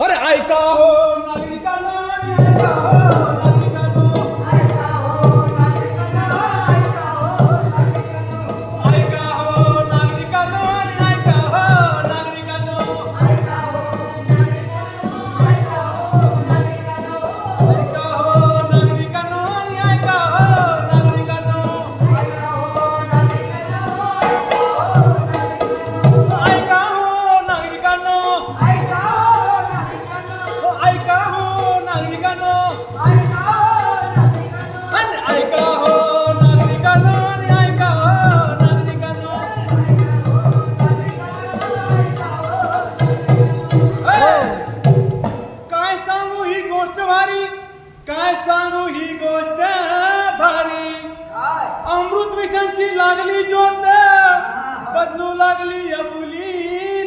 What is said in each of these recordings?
अरे ऐका हो नागरिकांनो, ऐका हो नागरिकांनो, ऐका हो नागरिकांनो, ऐका हो नागरिकांनो, ऐका हो नागरिकांनो, ऐका हो नागरिकांनो, ऐका हो नागरिकांनो, ऐका हो नागरिकांनो, ऐका हो नागरिकांनो, ऐका हो नागरिकांनो, ऐका हो नागरिकांनो, ऐका ऐका हो नागरिकांनो, ऐका हो नागरिकांनो, ऐका हो नागरिकांनो, काय सांगू ही गोष्ट भारी, काय सांगू ही गोष्ट भारी. अमृत मिशनची लागली ज्योत, बदलू लागली अबुली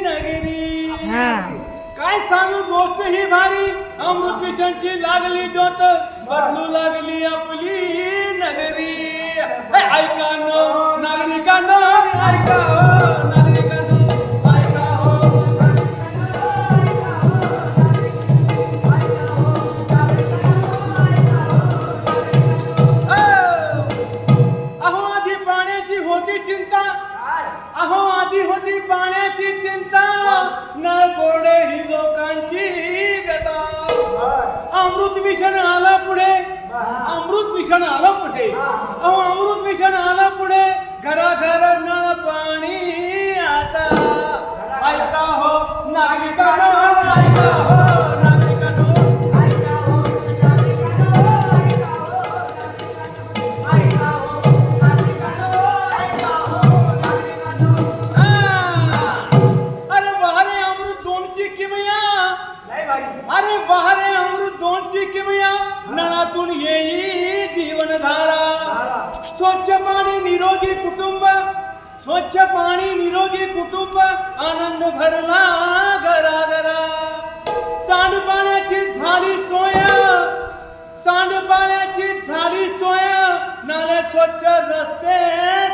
नगरी. काय सांगू गोष्ट ही भारी, अमृत मिशनची लागली ज्योत, बदलू लागली आपली नगरी. ऐका नो नागरिकांनो, ऐका हो नागरिकांनो, ऐका हो अहो आधी पाण्याची होती चिंता, अहो आधी होती पाण्याची चिंता, नळ कोरडे ही लोकांची व्यथा. अमृत मिशन आला पुढे, अमृत मिशन आलं पुढे, अहो अमृत मिशन आलं पुढे, घराघर नळ पाणी आता. ऐका हो नागरिकांनो, ऐका हो नागरिकांनो, ऐका हो नागरिकांनो, ऐका हो नागरिकांनो, ऐका हो नागरिकांनो. अरे बहारे अमृत दोनची किमया, अरे बहारे अमृत दोनची किमया, नळातून येई जीवनधारा. स्वच्छ पाणी निरोगी कुटुंब, स्वच्छ पाणी निरोगी कुटुंब, आनंद भरला घराघरा. सांडपाण्याची झाली सोय, सांडपाण्याची झाली सोय, नाले स्वच्छ रस्ते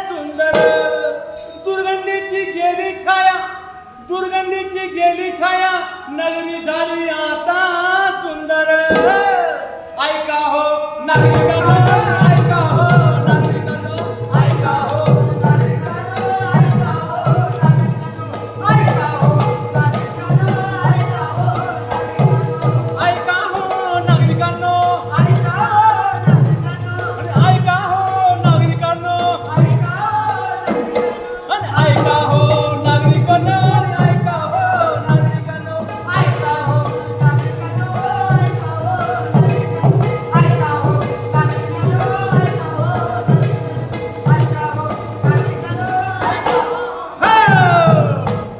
सुंदर. दुर्गंधीची गेली छाया, दुर्गंधीची गेली छाया, नगरी झाली आता सुंदर. ऐका हो नागरिकांनो,